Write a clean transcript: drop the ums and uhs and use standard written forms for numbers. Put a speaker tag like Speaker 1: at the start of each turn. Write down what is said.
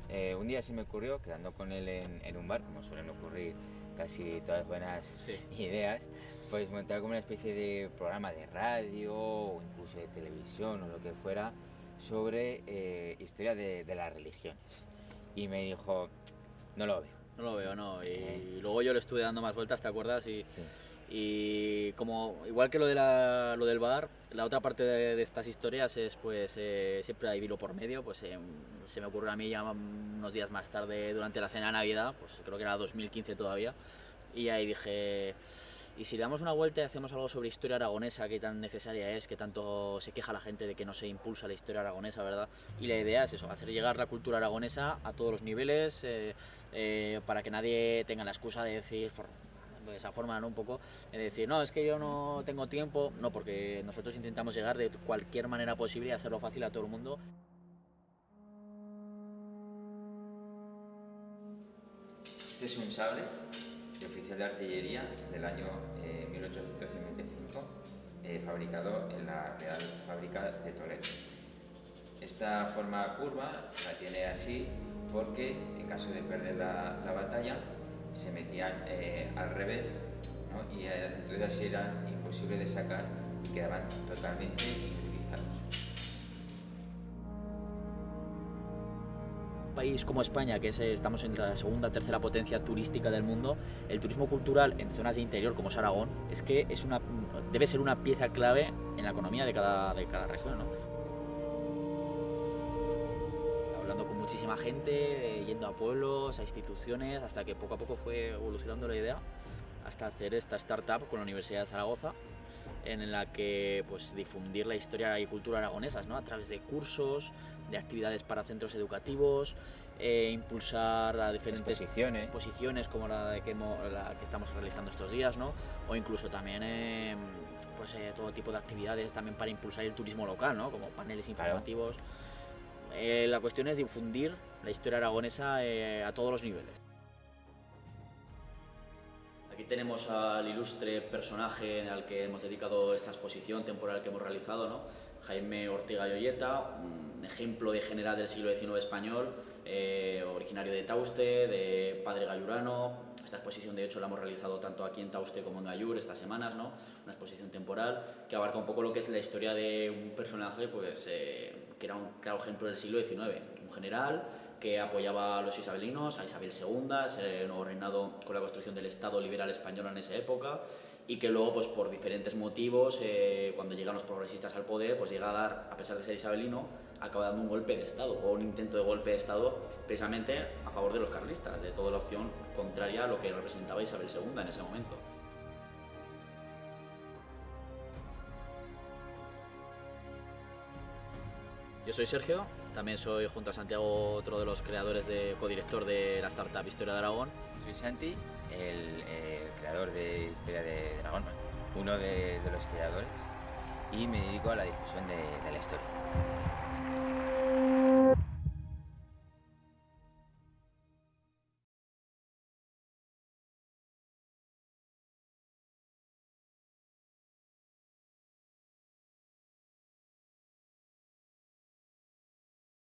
Speaker 1: pues un día se me ocurrió, quedando con él en un bar, como suelen ocurrir casi todas buenas
Speaker 2: Sí.
Speaker 1: ideas, pues montar como una especie de programa de radio o incluso de televisión o lo que fuera sobre historia de las religiones. Y me dijo, no lo veo.
Speaker 2: No lo veo, no.
Speaker 1: ¿Eh?
Speaker 2: Y luego yo le estuve dando más vueltas, ¿te acuerdas?
Speaker 1: Sí.
Speaker 2: Y como igual que lo del bar, la otra parte de estas historias es pues siempre hay vino por medio. Pues se me ocurrió a mí ya unos días más tarde durante la cena de Navidad, pues creo que era 2015 todavía, y ahí dije, ¿y si le damos una vuelta y hacemos algo sobre historia aragonesa, que tan necesaria es, que tanto se queja la gente de que no se impulsa la historia aragonesa, ¿verdad? Y la idea es eso, hacer llegar la cultura aragonesa a todos los niveles, para que nadie tenga la excusa de decir, de esa forma, ¿no? Un poco, de decir, no, es que yo no tengo tiempo, no, porque nosotros intentamos llegar de cualquier manera posible y hacerlo fácil a todo el mundo.
Speaker 1: Este es un sable de oficial de artillería del año 1855, fabricado en la Real Fábrica de Toledo. Esta forma curva la tiene así porque en caso de perder la batalla se metían al revés, ¿no? Y entonces así eran imposibles de sacar y quedaban totalmente inutilizados.
Speaker 2: Un país como España, que estamos en la segunda, tercera potencia turística del mundo, el turismo cultural en zonas de interior como es Aragón, es que debe ser una pieza clave en la economía de cada región, ¿no? Hablando con muchísima gente, yendo a pueblos, a instituciones, hasta que poco a poco fue evolucionando la idea, hasta hacer esta startup con la Universidad de Zaragoza, en la que pues difundir la historia y cultura aragonesas, ¿no? A través de cursos, de actividades para centros educativos, impulsar a diferentes exposiciones como la que estamos realizando estos días, ¿no? O incluso también todo tipo de actividades también para impulsar el turismo local, ¿no? Como paneles informativos. La cuestión es difundir la historia aragonesa a todos los niveles. Aquí tenemos al ilustre personaje al que hemos dedicado esta exposición temporal que hemos realizado, ¿no? Jaime Ortega y Olleta, un ejemplo de general del siglo XIX español, originario de Tauste, de padre gallurano. Esta exposición, de hecho, la hemos realizado tanto aquí en Tauste como en Gallur estas semanas, ¿no? Una exposición temporal que abarca un poco lo que es la historia de un personaje pues, que era un claro ejemplo del siglo XIX, un general que apoyaba a los isabelinos, a Isabel II, ese nuevo reinado con la construcción del Estado liberal español en esa época, y que luego, pues por diferentes motivos, cuando llegan los progresistas al poder, pues llega a dar, a pesar de ser isabelino, acaba dando un golpe de Estado, o un intento de golpe de Estado, precisamente a favor de los carlistas, de toda la opción contraria a lo que representaba Isabel II en ese momento. Yo soy Sergio, también soy junto a Santiago otro de los creadores, codirector de la startup Historia de Aragón.
Speaker 1: Soy Santi, el creador de Historia de Aragón, uno de los creadores, y me dedico a la difusión de la historia.